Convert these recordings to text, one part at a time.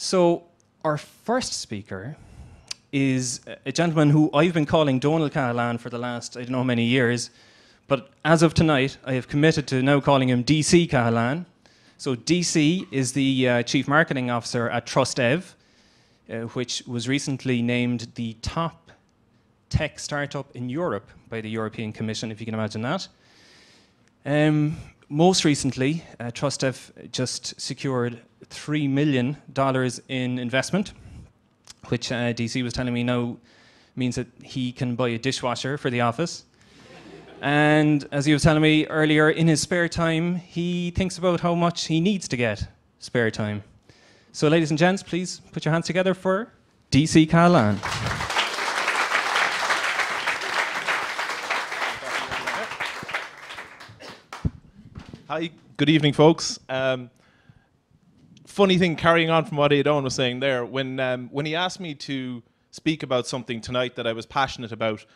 So our first speaker is a gentleman who I've been calling Donald Cahalane for the last, I don't know how many years, but as of tonight, I have committed to now calling him DC Cahalane. So DC is the Chief Marketing Officer at TrustEv, which was recently named the top tech startup in Europe by the European Commission, if you can imagine that. Most recently, TrustEv just secured $3 million in investment, which DC was telling me now means that he can buy a dishwasher for the office. And as he was telling me earlier, in his spare time, he thinks about how much he needs to get spare time. So ladies and gents, please put your hands together for DC Cahalane. Hi, good evening, folks. Funny thing, carrying on from what Aidan was saying there, when he asked me to speak about something tonight that I was passionate about,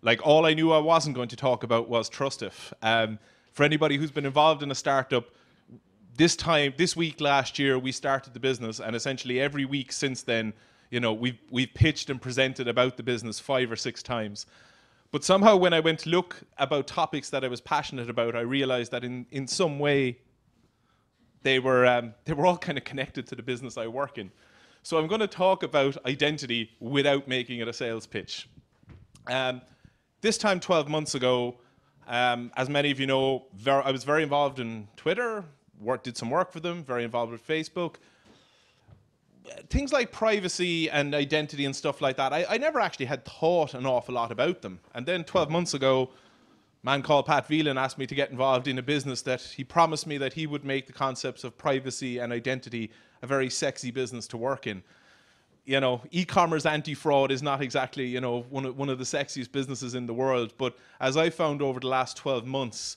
like all I knew I wasn't going to talk about was TrustEv. For anybody who's been involved in a startup, this week last year we started the business, and essentially every week since then, you know, we've pitched and presented about the business 5 or 6 times. But somehow when I went to look about topics that I was passionate about, I realized that in some way they were all kind of connected to the business I work in. So I'm going to talk about identity without making it a sales pitch. This time 12 months ago, as many of you know, I was very involved in Twitter, did some work for them, very involved with Facebook. Things like privacy and identity and stuff like that, I never actually had thought an awful lot about them. And then 12 months ago, a man called Pat Phelan asked me to get involved in a business that he promised me that he would make the concepts of privacy and identity a very sexy business to work in. You know, e-commerce anti-fraud is not exactly, you know, one of the sexiest businesses in the world, but as I found over the last 12 months,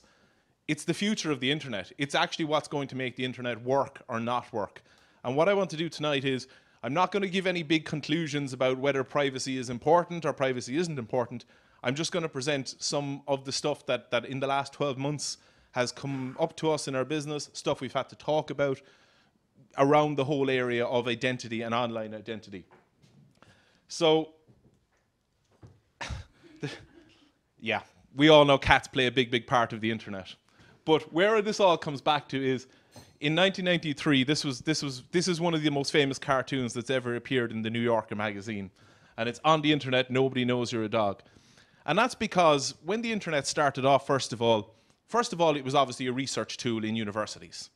it's the future of the internet. It's actually what's going to make the internet work or not work. And what I want to do tonight is, I'm not going to give any big conclusions about whether privacy is important or privacy isn't important. I'm just going to present some of the stuff that in the last 12 months has come up to us in our business, stuff we've had to talk about around the whole area of identity and online identity. So, yeah, we all know cats play a big part of the internet. But where this all comes back to is, in 1993, this is one of the most famous cartoons that's ever appeared in the New Yorker magazine. And it's on the internet, nobody knows you're a dog. And that's because when the internet started off, first of all, it was obviously a research tool in universities.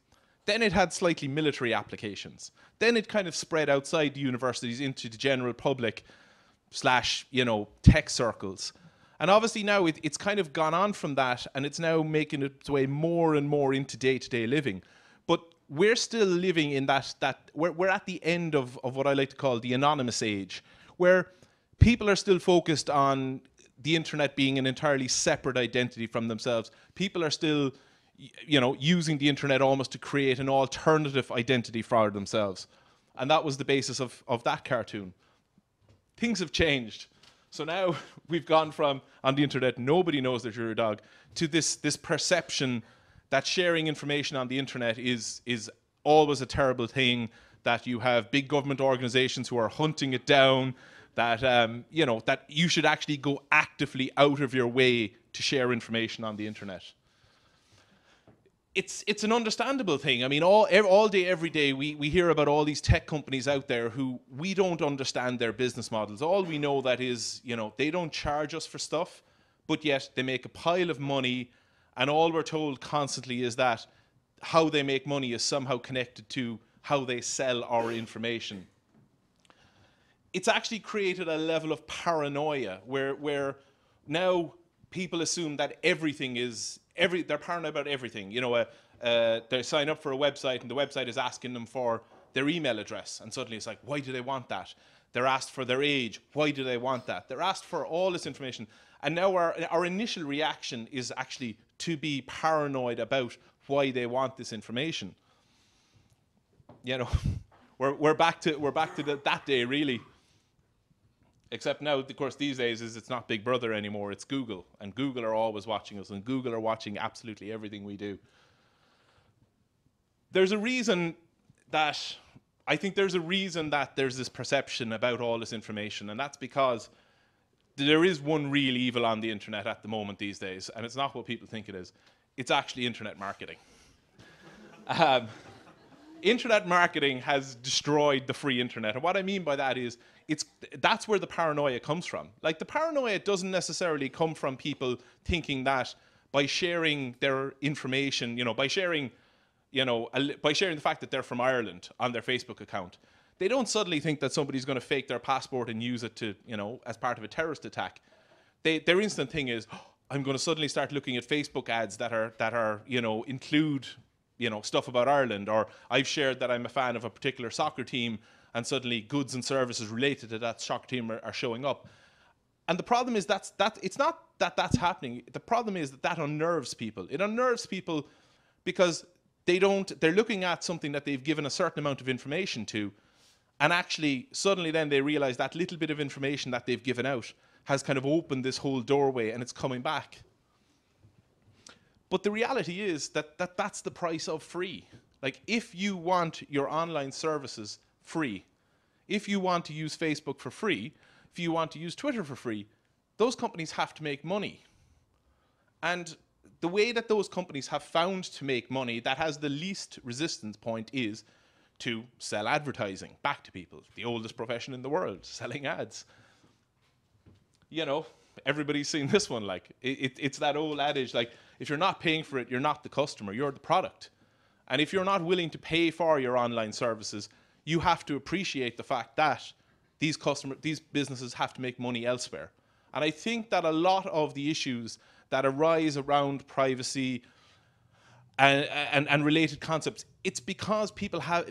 Then it had slightly military applications. Then it kind of spread outside the universities into the general public / you know, tech circles. And obviously now it's kind of gone on from that, and it's now making its way more and more into day-to-day living. But we're still living in we're at the end of what I like to call the anonymous age, where people are still focused on the internet being an entirely separate identity from themselves. People are still, you know, using the internet almost to create an alternative identity for themselves. And that was the basis of that cartoon. Things have changed. So now we've gone from, on the internet, nobody knows that you're a dog, to this perception that sharing information on the internet is always a terrible thing, that you have big government organizations who are hunting it down, that you know, that you should actually go actively out of your way to share information on the internet. It's an understandable thing. I mean, all day, every day, we hear about all these tech companies out there who we don't understand their business models. All we know that is, you know, they don't charge us for stuff, but yet they make a pile of money, and all we're told constantly is that how they make money is somehow connected to how they sell our information. It's actually created a level of paranoia where now people assume that everything is, they're paranoid about everything. You know, they sign up for a website and the website is asking them for their email address, and suddenly it's like, why do they want that? They're asked for their age, why do they want that? They're asked for all this information, and now our initial reaction is actually to be paranoid about why they want this information. You know, we're back to that day, really. Except now, of course, these days it's not Big Brother anymore, it's Google. And Google are always watching us, and Google are watching absolutely everything we do. There's a reason that I think there's a reason that there's this perception about all this information, and that's because there is one real evil on the internet at the moment these days, and it's not what people think it is. It's actually internet marketing. Internet marketing has destroyed the free internet, and what I mean by that is that's where the paranoia comes from. Like, the paranoia doesn't necessarily come from people thinking that by sharing their information, by sharing the fact that they're from Ireland on their Facebook account, they don't suddenly think that somebody's going to fake their passport and use it to, as part of a terrorist attack. Their instant thing is, oh, I'm going to suddenly start looking at Facebook ads that are include, stuff about Ireland, or I've shared that I'm a fan of a particular soccer team, and suddenly goods and services related to that soccer team are showing up. And the problem is that it's not that that's happening. The problem is that unnerves people. It unnerves people because they're looking at something that they've given a certain amount of information to, and actually suddenly then they realize that little bit of information that they've given out has kind of opened this whole doorway, and it's coming back. But the reality is that's the price of free. Like, if you want your online services free, if you want to use Facebook for free, if you want to use Twitter for free, those companies have to make money. And the way that those companies have found to make money that has the least resistance point is to sell advertising back to people. The oldest profession in the world, selling ads. Everybody's seen this one. Like, it's that old adage, like, if you're not paying for it, you're not the customer, you're the product. And if you're not willing to pay for your online services, you have to appreciate the fact that these businesses have to make money elsewhere. And I think that a lot of the issues that arise around privacy and related concepts, it's because people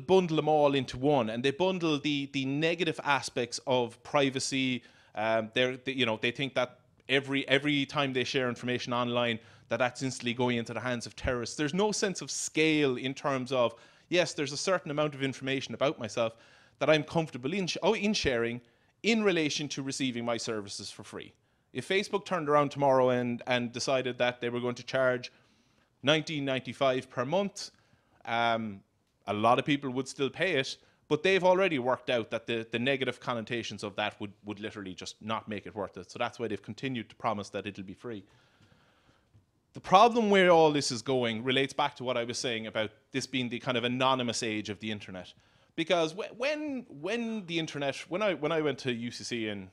bundle them all into one, and they bundle the negative aspects of privacy. They think that every time they share information online, that's instantly going into the hands of terrorists. There's no sense of scale in terms of, yes, there's a certain amount of information about myself that I'm comfortable in sharing in relation to receiving my services for free. If Facebook turned around tomorrow and decided that they were going to charge $19.95 per month, a lot of people would still pay it, but they've already worked out that the negative connotations of that would literally just not make it worth it. So that's why they've continued to promise that it'll be free. The problem where all this is going relates back to what I was saying about this being the kind of anonymous age of the internet. Because when the internet, when I went to UCC in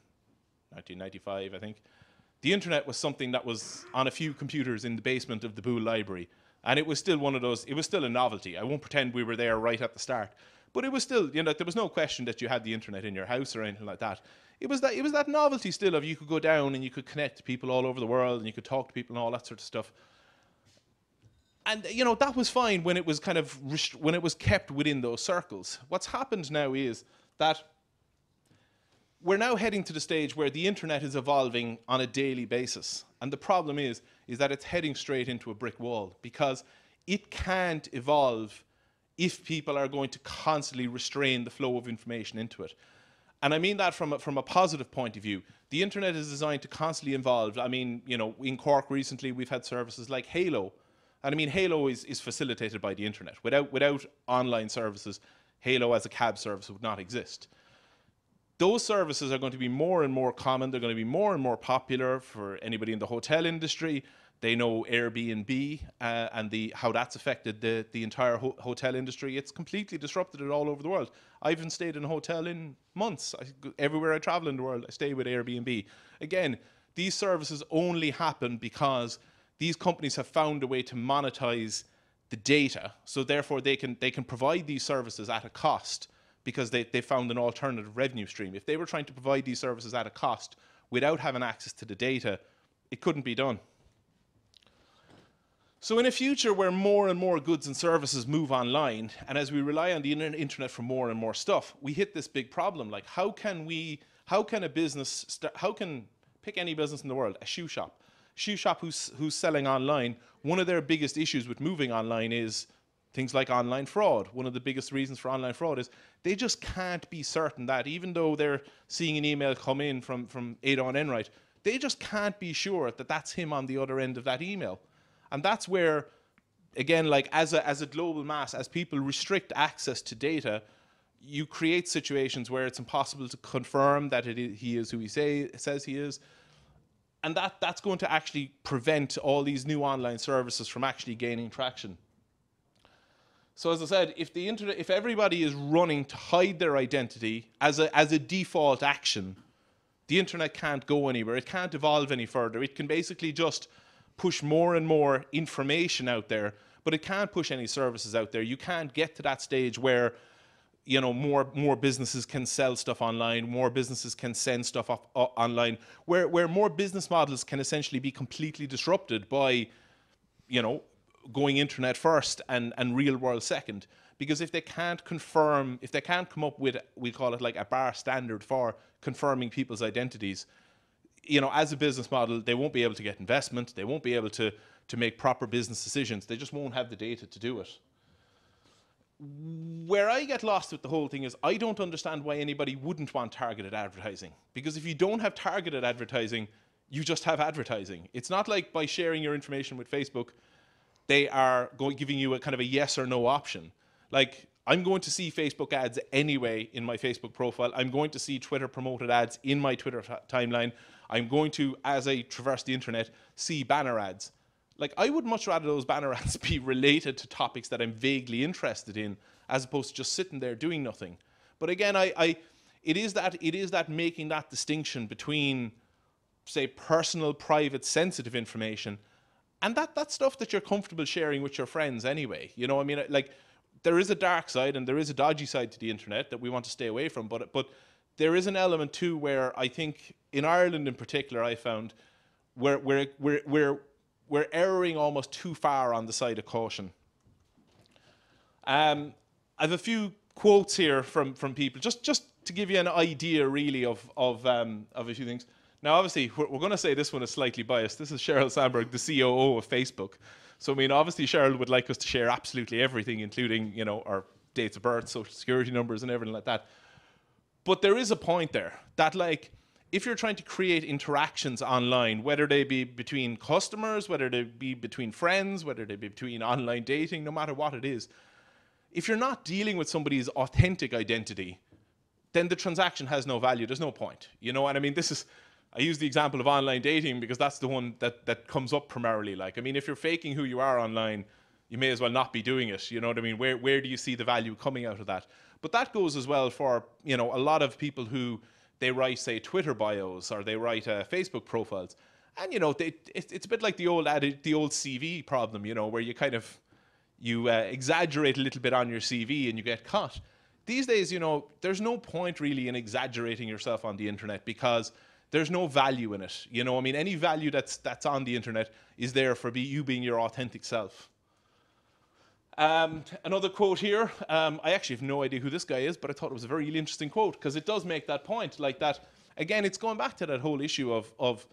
1995, I think, the internet was something that was on a few computers in the basement of the Boole Library. And it was still one of those, it was still a novelty. I won't pretend we were there right at the start. But it was still, there was no question that you had the internet in your house or anything like that. It was that novelty still of you could go down and you could connect to people all over the world and you could talk to people and all that sort of stuff. And, that was fine when it was when it was kept within those circles. What's happened now is that we're now heading to the stage where the internet is evolving on a daily basis. And the problem is that it's heading straight into a brick wall, because it can't evolve if people are going to constantly restrain the flow of information into it. And I mean that from a positive point of view. The internet is designed to constantly evolve. I mean, in Cork recently, we've had services like Halo. And I mean, Halo is facilitated by the internet. Without online services, Halo as a cab service would not exist. Those services are going to be more and more common. They're going to be more and more popular for anybody in the hotel industry. They know Airbnb and how that's affected the entire hotel industry. It's completely disrupted it all over the world. I haven't stayed in a hotel in months. Everywhere I travel in the world, I stay with Airbnb. Again, these services only happen because these companies have found a way to monetize the data. So therefore, they can provide these services at a cost, because they found an alternative revenue stream. If they were trying to provide these services at a cost without having access to the data, it couldn't be done. So in a future where more and more goods and services move online, and as we rely on the internet for more and more stuff, we hit this big problem. Like, how can pick any business in the world, a shoe shop who's selling online, one of their biggest issues with moving online is things like online fraud. One of the biggest reasons for online fraud is they just can't be certain that, even though they're seeing an email come in from Adon Enright, they just can't be sure that that's him on the other end of that email. And that's where again, like as a global mass, as people restrict access to data, you create situations where it's impossible to confirm that he is who he says he is. And that's going to actually prevent all these new online services from actually gaining traction. So as I said, if everybody is running to hide their identity as a default action, the internet can't go anywhere. It can't evolve any further. It can basically just push more and more information out there, but it can't push any services out there. You can't get to that stage where, you know, more businesses can sell stuff online, more businesses can send stuff online, where more business models can essentially be completely disrupted by, you know, going internet first and real world second. Because if they can't come up with, we call it like a bar standard for confirming people's identities, you know, as a business model, they won't be able to get investment, they won't be able to make proper business decisions, they just won't have the data to do it. Where I get lost with the whole thing is I don't understand why anybody wouldn't want targeted advertising. Because if you don't have targeted advertising, you just have advertising. It's not like by sharing your information with Facebook, they are giving you a kind of a yes or no option. Like, I'm going to see Facebook ads anyway in my Facebook profile. I'm going to see Twitter promoted ads in my Twitter timeline. I'm going to, as I traverse the internet, see banner ads. Like, I would much rather those banner ads be related to topics that I'm vaguely interested in, as opposed to just sitting there doing nothing. But again, it is that making that distinction between, say, personal, private, sensitive information, and that stuff that you're comfortable sharing with your friends anyway. You know, I mean, like, there is a dark side and there is a dodgy side to the internet that we want to stay away from. But there is an element too where I think in Ireland in particular, I found we're erring almost too far on the side of caution. I have a few quotes here from people just to give you an idea really of a few things. Now, obviously, we're going to say this one is slightly biased. This is Sheryl Sandberg, the COO of Facebook. So, I mean, obviously, Sheryl would like us to share absolutely everything, including, you know, our dates of birth, social security numbers, and everything like that. But there is a point there that, like, if you're trying to create interactions online, whether they be between customers, whether they be between friends, whether they be between online dating, no matter what it is, if you're not dealing with somebody's authentic identity, then the transaction has no value. There's no point. You know, and I mean, I use the example of online dating because that's the one that comes up primarily. Like, I mean, if you're faking who you are online, you may as well not be doing it. You know what I mean? Where do you see the value coming out of that? But that goes as well for, you know, a lot of people who they write, say, Twitter bios or they write Facebook profiles. And, you know, it's a bit like the old CV problem, you know, where you kind of, exaggerate a little bit on your CV and you get caught. These days, you know, there's no point really in exaggerating yourself on the internet because there's no value in it. You know, I mean, any value that's on the internet is there for you being your authentic self. Another quote here. I actually have no idea who this guy is, but I thought it was a very interesting quote because it does make that point. Like that, again, it's going back to that whole issue of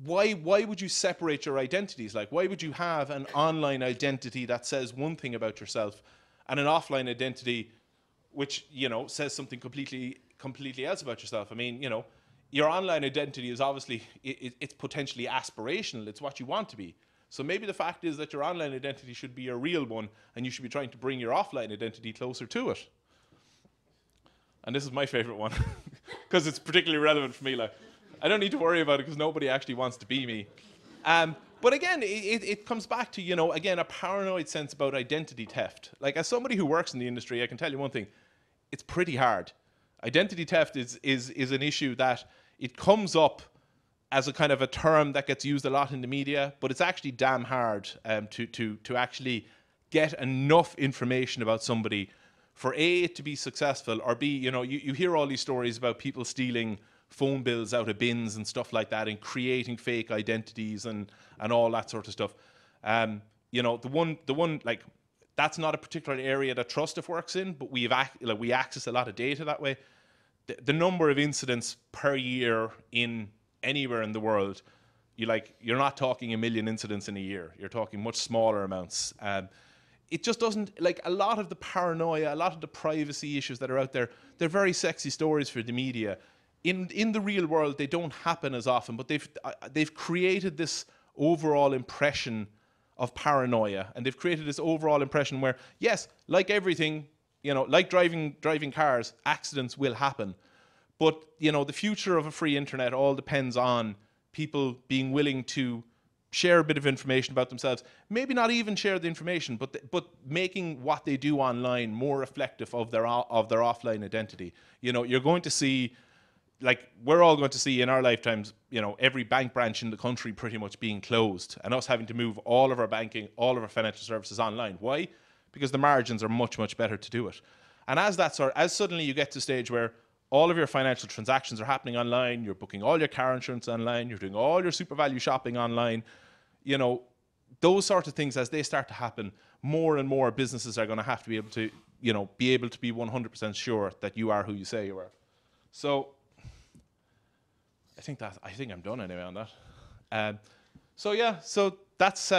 why would you separate your identities? Like, why would you have an online identity that says one thing about yourself and an offline identity which, you know, says something completely else about yourself? I mean, you know, your online identity is obviously, it's potentially aspirational. It's what you want to be. So maybe the fact is that your online identity should be a real one and you should be trying to bring your offline identity closer to it. And this is my favorite one because it's particularly relevant for me. Like, I don't need to worry about it because nobody actually wants to be me. But again, it comes back to, you know, again, a paranoid sense about identity theft. Like, as somebody who works in the industry, I can tell you one thing. It's pretty hard. Identity theft is an issue that it comes up as a kind of a term that gets used a lot in the media, but it's actually damn hard to actually get enough information about somebody for A, it to be successful, or B, you know, you hear all these stories about people stealing phone bills out of bins and stuff like that and creating fake identities and all that sort of stuff. You know, the one like, that's not a particular area that Trustif works in, but we access a lot of data that way. The number of incidents per year in anywhere in the world, you're not talking 1 million incidents in a year. You're talking much smaller amounts. It just doesn't, like, a lot of the paranoia, a lot of the privacy issues that are out there, they're very sexy stories for the media. In the real world, they don't happen as often, but they've created this overall impression of paranoia, and they've created this overall impression where, yes, like everything, you know, like driving cars, accidents will happen. But, you know, the future of a free internet all depends on people being willing to share a bit of information about themselves. Maybe not even share the information, but making what they do online more reflective of their offline identity. You know, you're going to see, like, we're all going to see in our lifetimes, you know, every bank branch in the country pretty much being closed, and us having to move all of our banking, all of our financial services online. Why? Because the margins are much, much better to do it. And as suddenly you get to a stage where all of your financial transactions are happening online, you're booking all your car insurance online, you're doing all your super value shopping online, you know, those sort of things, as they start to happen, more and more businesses are going to have to be able to, you know, be 100% sure that you are who you say you are. So I think I'm done anyway on that. So yeah, so that's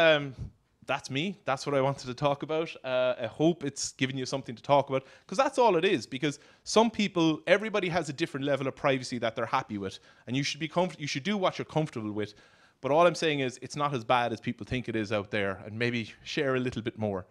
me. That's what I wanted to talk about. I hope it's given you something to talk about, because that's all it is. Because some people, everybody has a different level of privacy that they're happy with, and you should be you should do what you're comfortable with. But all I'm saying is, it's not as bad as people think it is out there, and maybe share a little bit more.